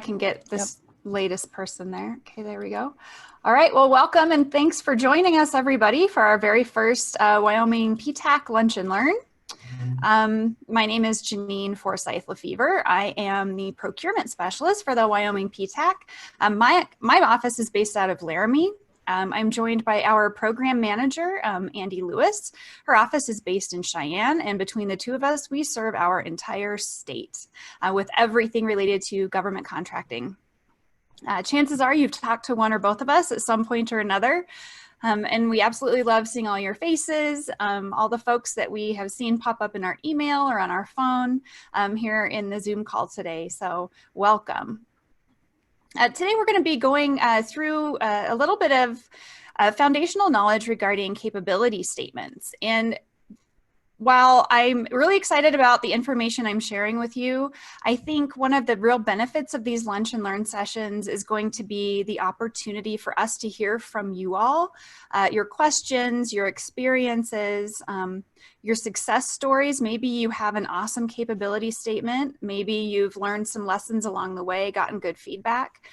can get this latest person there. Okay, there we go. All right, well, welcome and thanks for joining us, everybody, for our very first Wyoming PTAC Lunch and Learn. My name is Janine Forsyth Lefevre. I am the procurement specialist for the Wyoming PTAC. My office is based out of Laramie. I'm joined by our program manager, Andy Lewis. Her office is based in Cheyenne, and between the two of us, we serve our entire state with everything related to government contracting. Chances are you've talked to one or both of us at some point or another. And we absolutely love seeing all your faces, all the folks that we have seen pop up in our email or on our phone here in the Zoom call today. So welcome. Today we're going to be going through a little bit of foundational knowledge regarding capability statements. And while I'm really excited about the information I'm sharing with you, I think one of the real benefits of these lunch and learn sessions is going to be the opportunity for us to hear from you all, your questions, your experiences, your success stories. Maybe you have an awesome capability statement. Maybe you've learned some lessons along the way, gotten good feedback.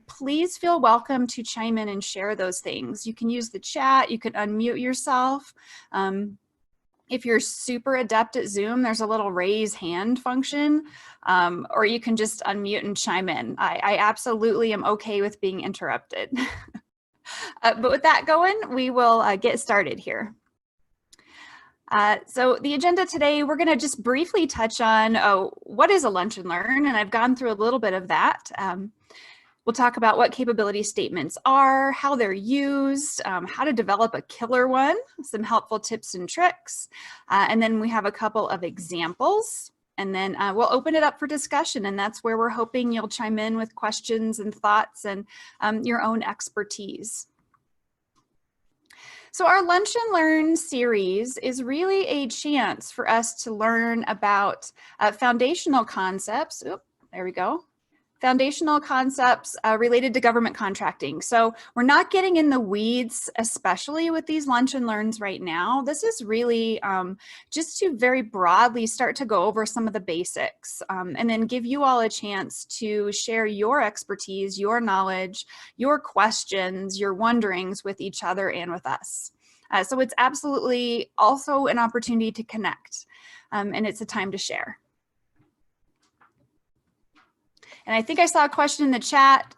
Please feel welcome to chime in and share those things. You can use the chat, you can unmute yourself. If you're super adept at Zoom, there's a little raise hand function, or you can just unmute and chime in. I absolutely am okay with being interrupted. But with that going, we will get started here. So the agenda today, we're going to just briefly touch on what is a lunch and learn, and I've gone through a little bit of that. We'll talk about what capability statements are, how they're used, how to develop a killer one, some helpful tips and tricks, and then we have a couple of examples, and then we'll open it up for discussion, and that's where we're hoping you'll chime in with questions and thoughts and your own expertise. So our Lunch and Learn series is really a chance for us to learn about foundational concepts. Oop, there we go. Foundational concepts related to government contracting. So we're not getting in the weeds, especially with these lunch and learns right now. This is really just to very broadly start to go over some of the basics and then give you all a chance to share your expertise, your knowledge, your questions, your wonderings with each other and with us. So it's absolutely also an opportunity to connect, and it's a time to share. And I think I saw a question in the chat.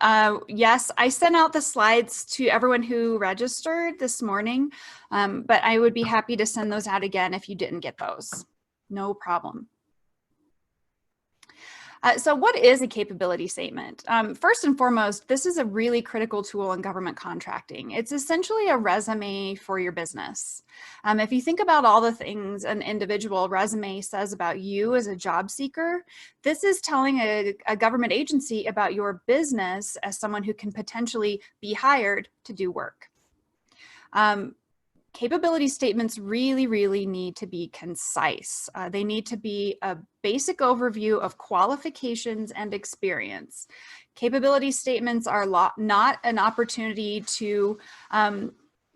Yes, I sent out the slides to everyone who registered this morning, but I would be happy to send those out again if you didn't get those. No problem. So what is a capability statement? First and foremost, this is a really critical tool in government contracting. It's essentially a resume for your business. If you think about all the things an individual resume says about you as a job seeker, this is telling a government agency about your business as someone who can potentially be hired to do work. Capability statements really need to be concise. They need to be a basic overview of qualifications and experience. Capability statements are not an opportunity to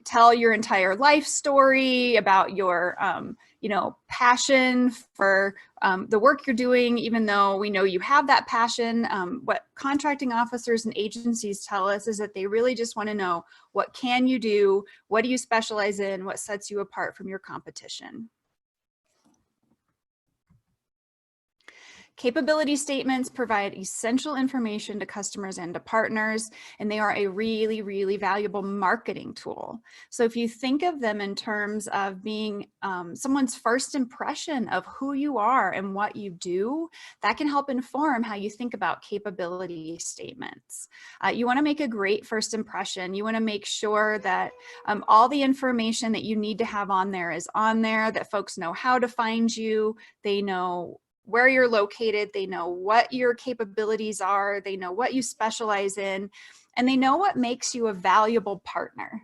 tell your entire life story about your passion for the work you're doing, even though we know you have that passion. What contracting officers and agencies tell us is that they really just want to know, what can you do? What do you specialize in? What sets you apart from your competition? Capability statements provide essential information to customers and to partners, and they are a really valuable marketing tool. So if you think of them in terms of being someone's first impression of who you are and what you do, that can help inform how you think about capability statements. You want to make a great first impression. You want to make sure that all the information that you need to have on there is on there, that folks know how to find you, they know where you're located, they know what your capabilities are, they know what you specialize in, and they know what makes you a valuable partner.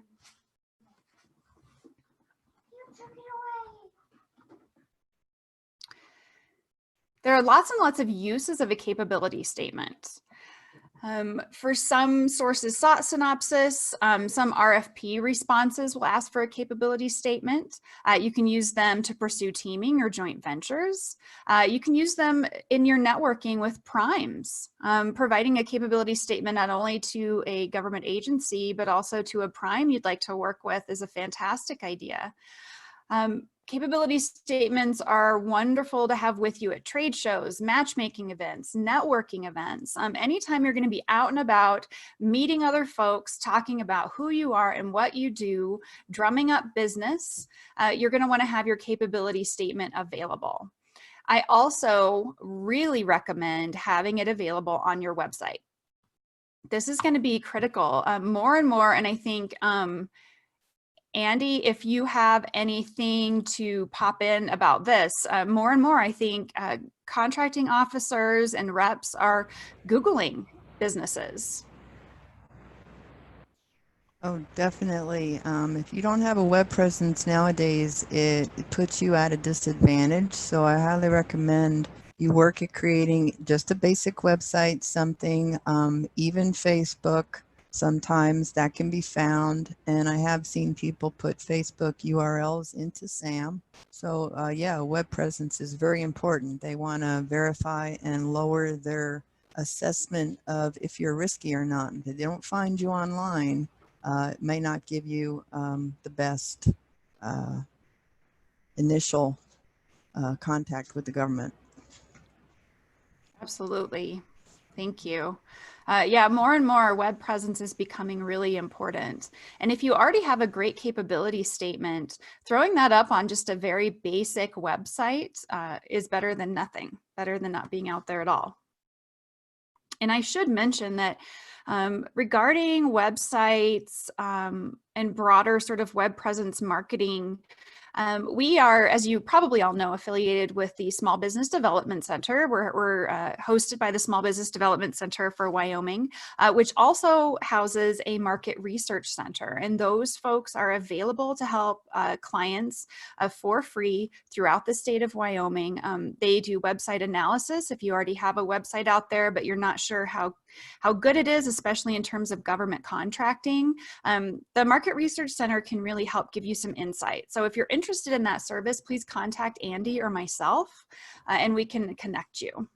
There are lots and lots of uses of a capability statement. For some sources sought synopsis, some RFP responses will ask for a capability statement. You can use them to pursue teaming or joint ventures. You can use them in your networking with primes. Providing a capability statement not only to a government agency, but also to a prime you'd like to work with is a fantastic idea. Capability statements are wonderful to have with you at trade shows, matchmaking events, networking events. Anytime you're going to be out and about, meeting other folks, talking about who you are and what you do, drumming up business, you're going to want to have your capability statement available. I also really recommend having it available on your website. This is going to be critical more and more, and I think Andy, if you have anything to pop in about this, more and more, I think contracting officers and reps are Googling businesses. Oh, definitely. If you don't have a web presence nowadays, it puts you at a disadvantage. So I highly recommend you work at creating just a basic website, something, even Facebook. Sometimes that can be found, and I have seen people put Facebook URLs into SAM. So yeah, a web presence is very important. They want to verify and lower their assessment of if you're risky or not. If they don't find you online, it may not give you the best initial contact with the government. Absolutely. Thank you. Yeah, more and more web presence is becoming really important. And if you already have a great capability statement, throwing that up on just a very basic website is better than nothing, better than not being out there at all. And I should mention that regarding websites and broader sort of web presence marketing, we are, as you probably all know, affiliated with the Small Business Development Center. We're hosted by the Small Business Development Center for Wyoming, which also houses a market research center. And those folks are available to help clients for free throughout the state of Wyoming. They do website analysis if you already have a website out there, but you're not sure how good it is, especially in terms of government contracting. The Market Research Center can really help give you some insight. So if you're interested in that service, please contact Andy or myself, and we can connect you.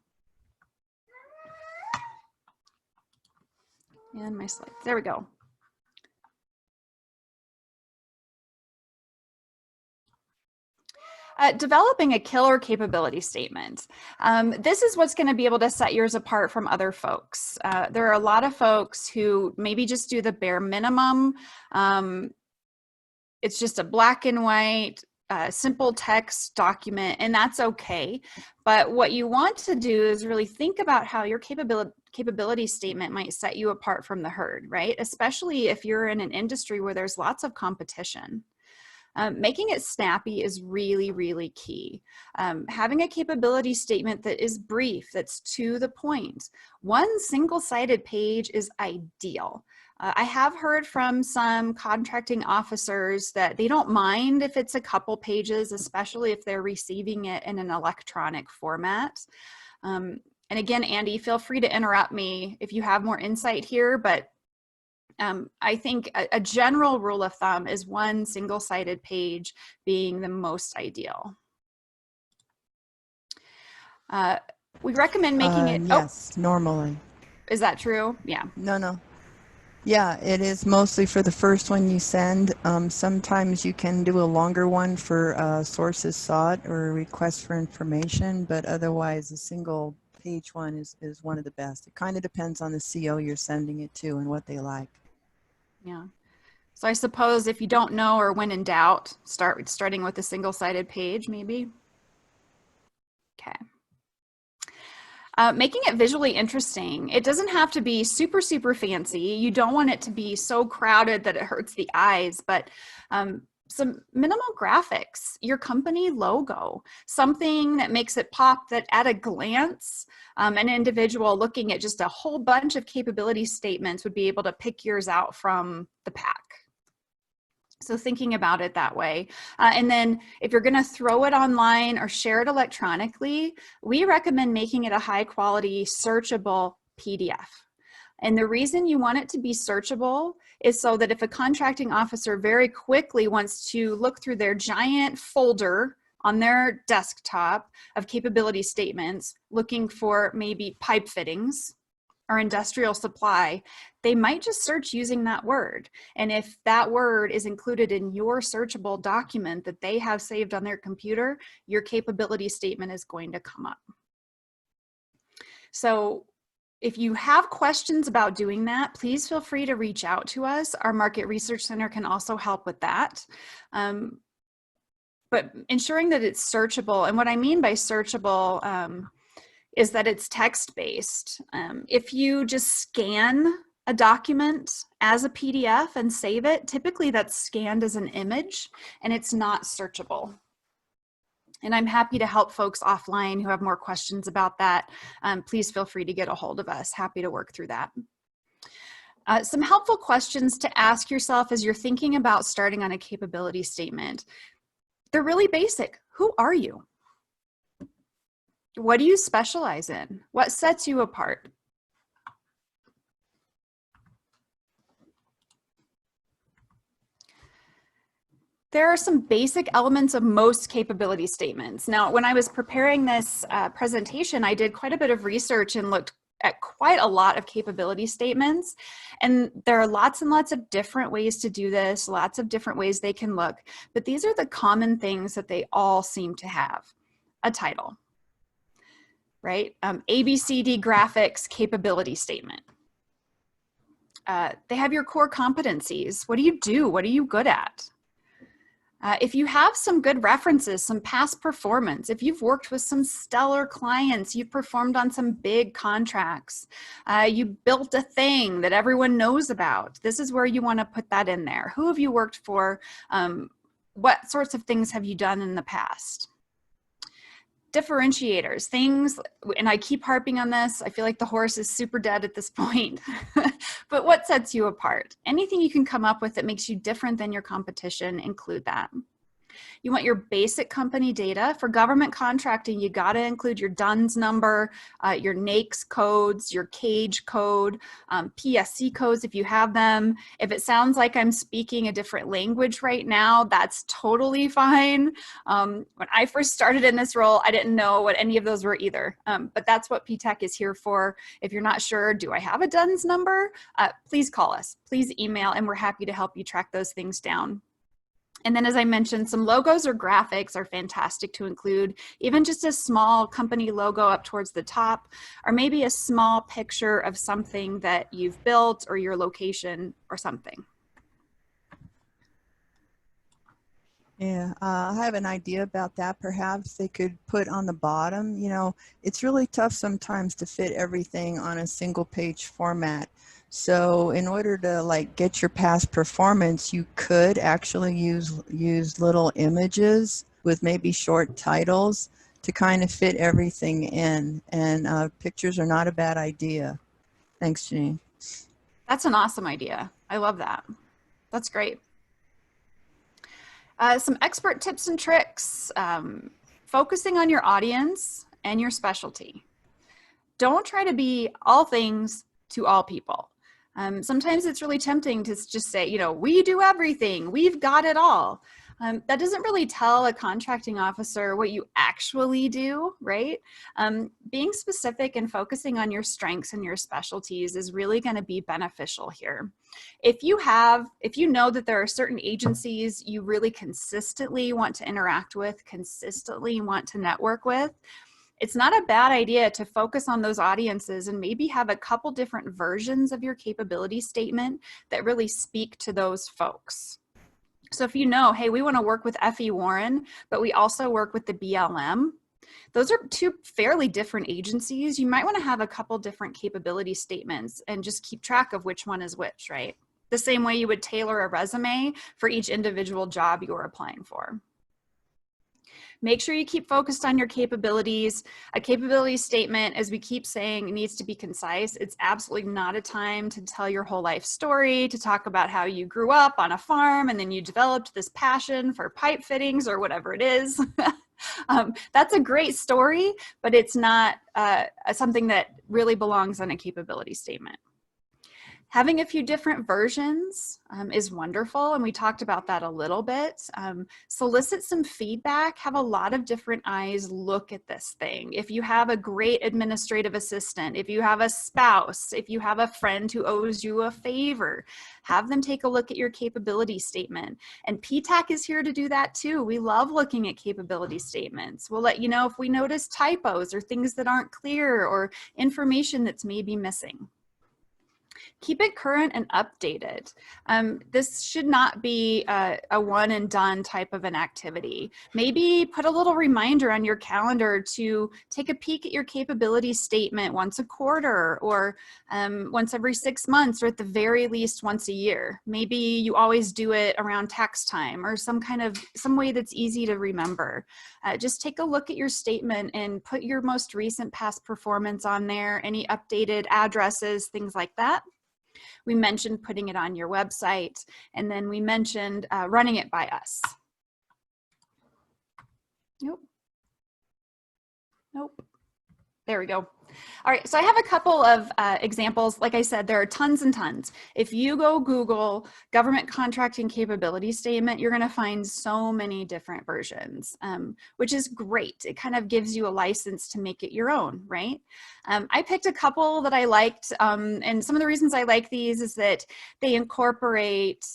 And my slides, there we go. Developing a killer capability statement. This is what's going to be able to set yours apart from other folks. There are a lot of folks who maybe just do the bare minimum. It's just a black and white, simple text document, and that's okay. But what you want to do is really think about how your capability statement might set you apart from the herd, right? Especially if you're in an industry where there's lots of competition. Making it snappy is really, really key. Having a capability statement that is brief, that's to the point. One single-sided page is ideal. I have heard from some contracting officers that they don't mind if it's a couple pages, especially if they're receiving it in an electronic format. And again, Andy, feel free to interrupt me if you have more insight here, but I think a general rule of thumb is one single-sided page being the most ideal. We recommend making it. Yes, normally. Is that true? Yeah. No. Yeah, it is mostly for the first one you send. Sometimes you can do a longer one for sources sought or request for information, but otherwise a single page one is one of the best. It kind of depends on the CO you're sending it to and what they like. Yeah. So I suppose if you don't know or when in doubt, starting with a single-sided page, maybe. Okay. Making it visually interesting. It doesn't have to be super, super fancy. You don't want it to be so crowded that it hurts the eyes, but some minimal graphics, your company logo, something that makes it pop that at a glance, an individual looking at just a whole bunch of capability statements would be able to pick yours out from the pack. So thinking about it that way. And then if you're going to throw it online or share it electronically, we recommend making it a high quality searchable PDF. And the reason you want it to be searchable is so that if a contracting officer very quickly wants to look through their giant folder on their desktop of capability statements, looking for maybe pipe fittings or industrial supply, they might just search using that word. And if that word is included in your searchable document that they have saved on their computer, your capability statement is going to come up. So if you have questions about doing that, please feel free to reach out to us. Our Market Research Center can also help with that. But ensuring that it's searchable, and what I mean by searchable is that it's text-based. If you just scan a document as a PDF and save it, typically that's scanned as an image and it's not searchable. And I'm happy to help folks offline who have more questions about that. Please feel free to get a hold of us. Happy to work through that. Some helpful questions to ask yourself as you're thinking about starting on a capability statement. They're really basic. Who are you? What do you specialize in? What sets you apart? There are some basic elements of most capability statements. Now, when I was preparing this presentation, I did quite a bit of research and looked at quite a lot of capability statements. And there are lots and lots of different ways to do this, lots of different ways they can look. But these are the common things that they all seem to have. A title, right? ABCD graphics capability statement. They have your core competencies. What do you do? What are you good at? If you have some good references, some past performance, if you've worked with some stellar clients, you've performed on some big contracts, you built a thing that everyone knows about, this is where you want to put that in there. Who have you worked for? What sorts of things have you done in the past? Differentiators, things, and I keep harping on this, I feel like the horse is super dead at this point, but what sets you apart? Anything you can come up with that makes you different than your competition, include that. You want your basic company data. For government contracting, you got to include your DUNS number, your NAICS codes, your CAGE code, PSC codes if you have them. If it sounds like I'm speaking a different language right now, that's totally fine. When I first started in this role, I didn't know what any of those were either, but that's what PTAC is here for. If you're not sure, do I have a DUNS number? Please call us, please email, and we're happy to help you track those things down. And then, as I mentioned, some logos or graphics are fantastic to include, even just a small company logo up towards the top, or maybe a small picture of something that you've built or your location or something. Yeah, I have an idea about that. Perhaps they could put on the bottom, you know, it's really tough sometimes to fit everything on a single page format. So in order to like get your past performance, you could actually use little images with maybe short titles to kind of fit everything in. And pictures are not a bad idea. Thanks, Janine. That's an awesome idea. I love that. That's great. Some expert tips and tricks, focusing on your audience and your specialty. Don't try to be all things to all people. Sometimes it's really tempting to just say, you know, we do everything, we've got it all. That doesn't really tell a contracting officer what you actually do, right? Being specific and focusing on your strengths and your specialties is really going to be beneficial here. If you know that there are certain agencies you really consistently want to interact with, consistently want to network with, it's not a bad idea to focus on those audiences and maybe have a couple different versions of your capability statement that really speak to those folks. So if you know, hey, we want to work with F.E. Warren, but we also work with the BLM, those are two fairly different agencies. You might want to have a couple different capability statements and just keep track of which one is which, right? The same way you would tailor a resume for each individual job you're applying for. Make sure you keep focused on your capabilities. A capability statement, as we keep saying, needs to be concise. It's absolutely not a time to tell your whole life story, to talk about how you grew up on a farm and then you developed this passion for pipe fittings or whatever it is. That's a great story, but it's not something that really belongs on a capability statement. Having a few different versions is wonderful, and we talked about that a little bit. Solicit some feedback, have a lot of different eyes look at this thing. If you have a great administrative assistant, if you have a spouse, if you have a friend who owes you a favor, have them take a look at your capability statement. And PTAC is here to do that too. We love looking at capability statements. We'll let you know if we notice typos or things that aren't clear or information that's maybe missing. Keep it current and updated. This should not be a one and done type of an activity. Maybe put a little reminder on your calendar to take a peek at your capability statement once a quarter, or once every 6 months, or at the very least once a year. Maybe you always do it around tax time, or some way that's easy to remember. Just take a look at your statement and put your most recent past performance on there, any updated addresses, things like that. We mentioned putting it on your website, and then we mentioned running it by us. Nope. There we go. All right, so I have a couple of examples. Like I said, there are tons and tons. If you go Google government contracting capability statement, you're gonna find so many different versions, which is great. It kind of gives you a license to make it your own, right? I picked a couple that I liked, and some of the reasons I like these is that they incorporate,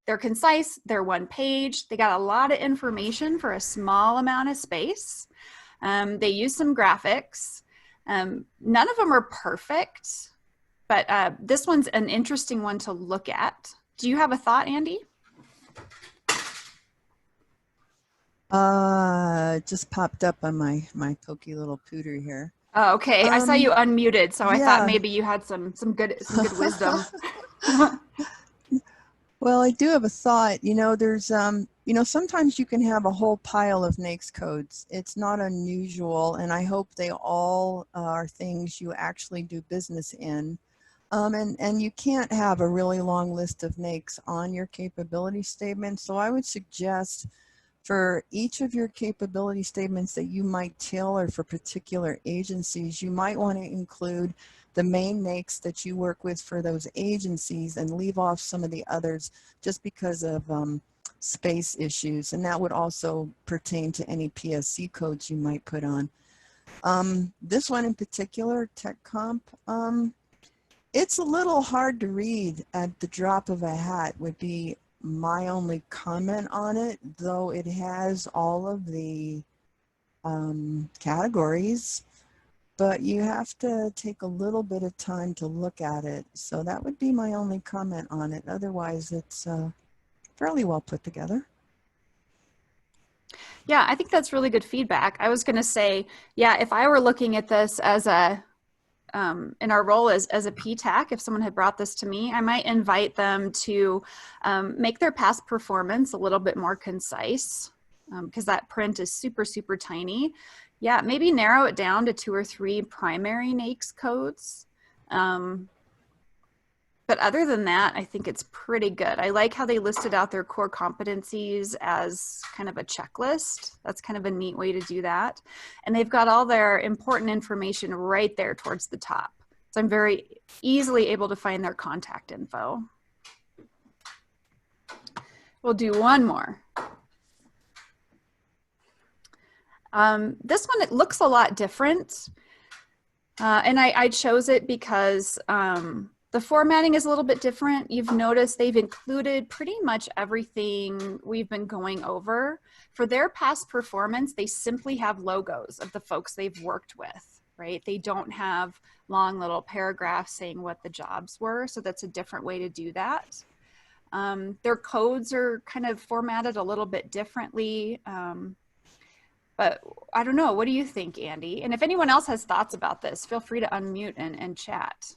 they're concise, they're one page, they got a lot of information for a small amount of space. They use some graphics. None of them are perfect, but this one's an interesting one to look at. Do you have a thought, Andy? Just popped up on my pokey little pooter here. Oh, okay. I saw you unmuted, so I thought yeah. maybe you had some good wisdom. Well, I do have a thought. You know, there's you know, sometimes you can have a whole pile of NAICS codes. It's not unusual, and I hope they all are things you actually do business in. And you can't have a really long list of NAICS on your capability statement. So I would suggest for each of your capability statements that you might tailor for particular agencies, you might want to include the main NAICS that you work with for those agencies and leave off some of the others just because of space issues. And that would also pertain to any PSC codes you might put on. This one in particular, Tech Comp, it's a little hard to read at the drop of a hat would be my only comment on it, though it has all of the categories, but you have to take a little bit of time to look at it. So that would be my only comment on it. Otherwise, it's fairly well put together. Yeah, I think that's really good feedback. I was going to say, yeah, if I were looking at this as a in our role as a PTAC, if someone had brought this to me, I might invite them to make their past performance a little bit more concise, because that print is super, super tiny. Yeah, maybe narrow it down to 2 or 3 primary NAICS codes. But other than that, I think it's pretty good. I like how they listed out their core competencies as kind of a checklist. That's kind of a neat way to do that. And they've got all their important information right there towards the top. So I'm very easily able to find their contact info. We'll do one more. This one, it looks a lot different. And I chose it because the formatting is a little bit different. You've noticed they've included pretty much everything we've been going over. For their past performance, they simply have logos of the folks they've worked with, right? They don't have long little paragraphs saying what the jobs were. So that's a different way to do that. Their codes are kind of formatted a little bit differently. But I don't know, what do you think, Andy? And if anyone else has thoughts about this, feel free to unmute and chat.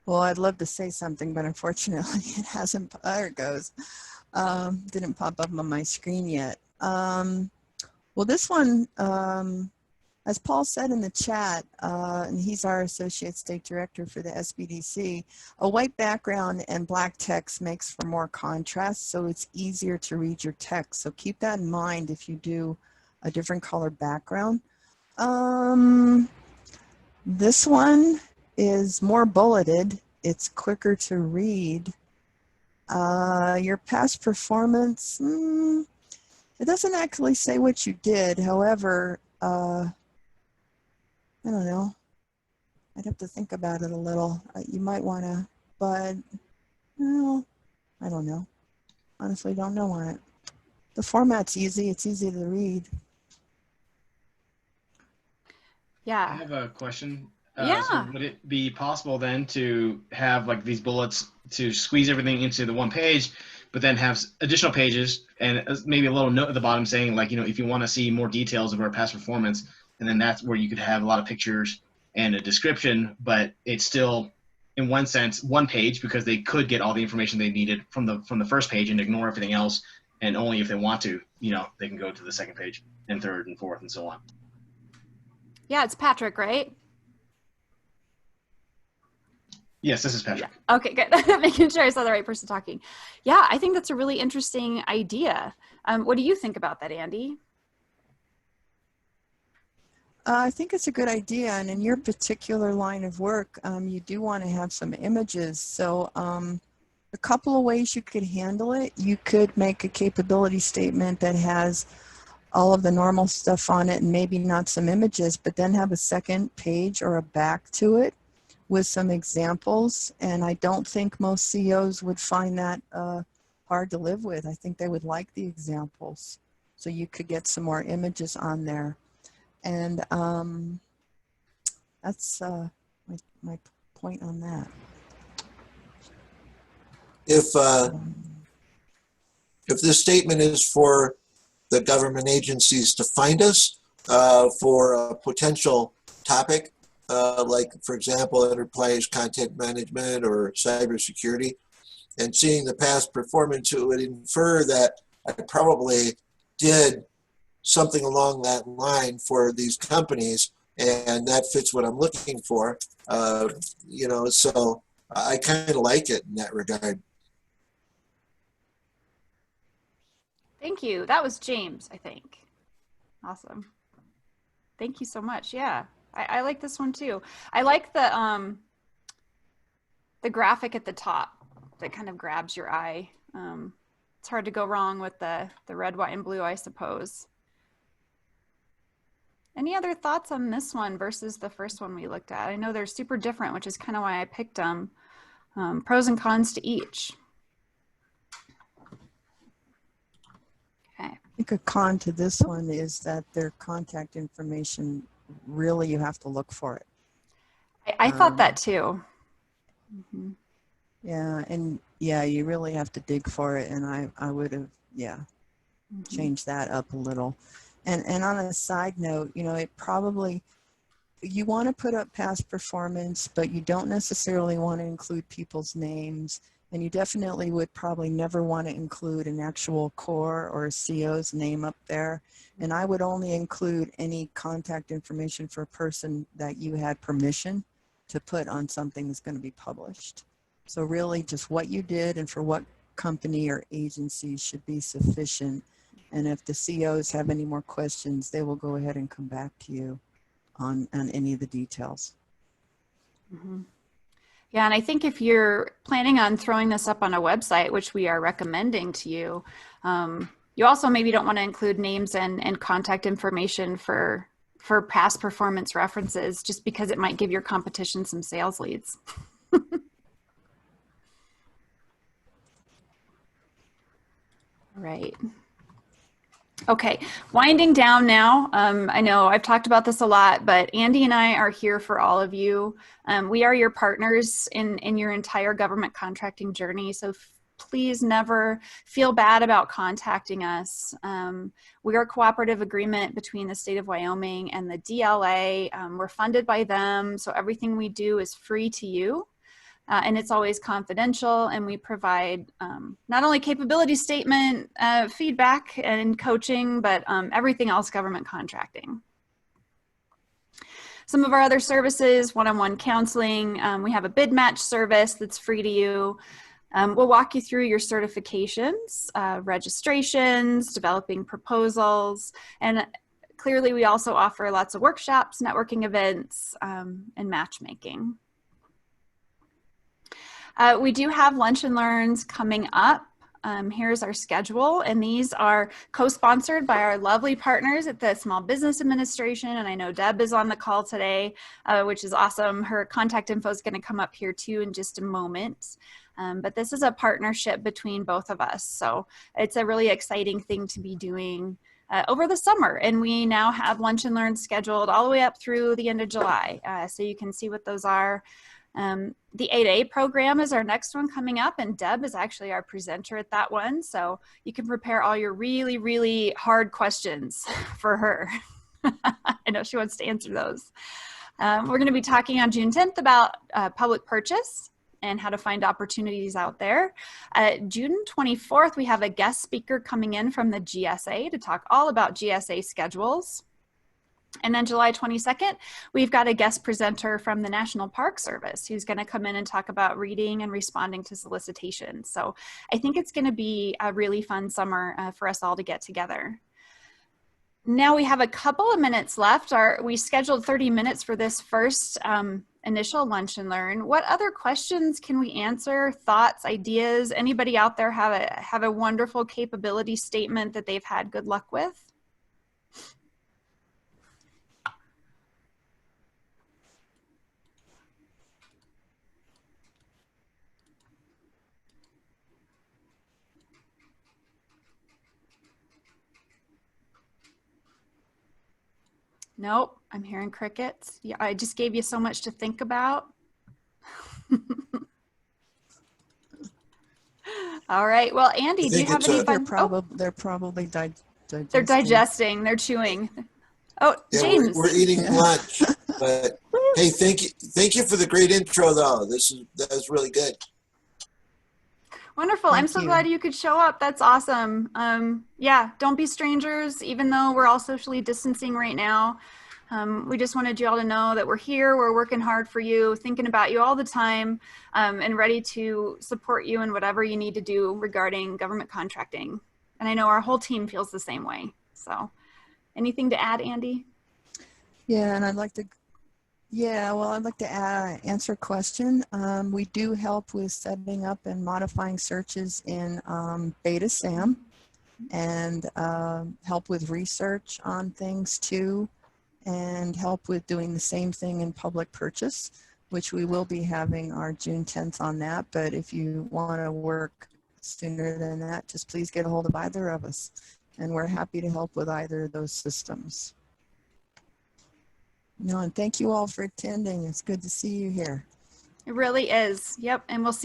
Well, I'd love to say something, but unfortunately it hasn't, there it goes. Didn't pop up on my screen yet. Well, this one, as Paul said in the chat, and he's our Associate State Director for the SBDC, a white background and black text makes for more contrast, so it's easier to read your text. So keep that in mind if you do a different color background. This one, is more bulleted. It's quicker to read. Your past performance, it doesn't actually say what you did. However, I don't know. I'd have to think about it a little. You might want to, but well, I don't know. Honestly, don't know on it. The format's easy. It's easy to read. Yeah. I have a question. Yeah. So would it be possible then to have like these bullets to squeeze everything into the one page, but then have additional pages and maybe a little note at the bottom saying like, if you want to see more details of our past performance, and then that's where you could have a lot of pictures and a description, but it's still in one sense one page because they could get all the information they needed from the first page and ignore everything else, and only if they want to, they can go to the second page and third and fourth and so on. Yeah, it's Patrick, right? Yes, this is Patrick. Yeah. Okay, good. Making sure I saw the right person talking. Yeah, I think that's a really interesting idea. What do you think about that, Andy? I think it's a good idea, and in your particular line of work, you do want to have some images. So a couple of ways you could handle it. You could make a capability statement that has all of the normal stuff on it and maybe not some images, but then have a second page or a back to it with some examples. And I don't think most CEOs would find that hard to live with. I think they would like the examples. So you could get some more images on there. And that's my point on that. If this statement is for the government agencies to find us for a potential topic, like, for example, enterprise content management or cybersecurity, and seeing the past performance, it would infer that I probably did something along that line for these companies, and that fits what I'm looking for. So I kind of like it in that regard. Thank you. That was James, I think. Awesome. Thank you so much. Yeah, I like this one too. I like the graphic at the top that kind of grabs your eye. It's hard to go wrong with the red, white, and blue, I suppose. Any other thoughts on this one versus the first one we looked at? I know they're super different, which is kind of why I picked them. Pros and cons to each. Okay. I think a con to this one is that their contact information, really you have to look for it. I thought that too. Mm-hmm. Yeah, and yeah, you really have to dig for it, and I would have, changed that up a little. And on a side note, it probably, you want to put up past performance, but you don't necessarily want to include people's names, and you definitely would probably never want to include an actual core or a CO's name up there. And I would only include any contact information for a person that you had permission to put on something that's going to be published. So really just what you did and for what company or agency should be sufficient. And if the COs have any more questions, they will go ahead and come back to you on any of the details. Mm-hmm. Yeah, and I think if you're planning on throwing this up on a website, which we are recommending to you, you also maybe don't want to include names and contact information for past performance references, just because it might give your competition some sales leads. Right. Okay, winding down now. I know I've talked about this a lot, but Andy and I are here for all of you. We are your partners in your entire government contracting journey, so please never feel bad about contacting us. We are a cooperative agreement between the state of Wyoming and the DLA. We're funded by them, so everything we do is free to you. And it's always confidential, and we provide not only capability statement feedback and coaching, but everything else government contracting. Some of our other services, one-on-one counseling. We have a bid match service that's free to you. We'll walk you through your certifications, registrations, developing proposals, and clearly we also offer lots of workshops, networking events, and matchmaking. We do have Lunch and Learns coming up. Here's our schedule, and these are co-sponsored by our lovely partners at the Small Business Administration, and I know Deb is on the call today, which is awesome. Her contact info is going to come up here too in just a moment. But this is a partnership between both of us, so it's a really exciting thing to be doing over the summer, and we now have Lunch and Learn scheduled all the way up through the end of July, so you can see what those are. The 8A program is our next one coming up, and Deb is actually our presenter at that one, so you can prepare all your really, really hard questions for her. I know she wants to answer those. We're going to be talking on June 10th about public purchase and how to find opportunities out there. June 24th, we have a guest speaker coming in from the GSA to talk all about GSA schedules. And then July 22nd, we've got a guest presenter from the National Park Service who's going to come in and talk about reading and responding to solicitations. So I think it's going to be a really fun summer for us all to get together. Now we have a couple of minutes left. We scheduled 30 minutes for this first initial Lunch and Learn. What other questions can we answer? Thoughts, ideas? Anybody out there have a wonderful capability statement that they've had good luck with? Nope, I'm hearing crickets. Yeah, I just gave you so much to think about. All right. Well, Andy, do you have any fun? They're probably digesting. They're digesting. They're chewing. Oh, Yeah, James. we're eating lunch. But hey, thank you for the great intro, though. That was really good. Wonderful. I'm so glad you could show up. That's awesome. Yeah, don't be strangers, even though we're all socially distancing right now. We just wanted you all to know that we're here, we're working hard for you, thinking about you all the time, and ready to support you in whatever you need to do regarding government contracting. And I know our whole team feels the same way. So anything to add, Andy? Yeah, and I'd like to answer a question. We do help with setting up and modifying searches in Beta SAM, and help with research on things too, and help with doing the same thing in public purchase, which we will be having our June 10th on that. But if you want to work sooner than that, just please get a hold of either of us, and we're happy to help with either of those systems. No, and thank you all for attending. It's good to see you here. It really is. Yep. And we'll see you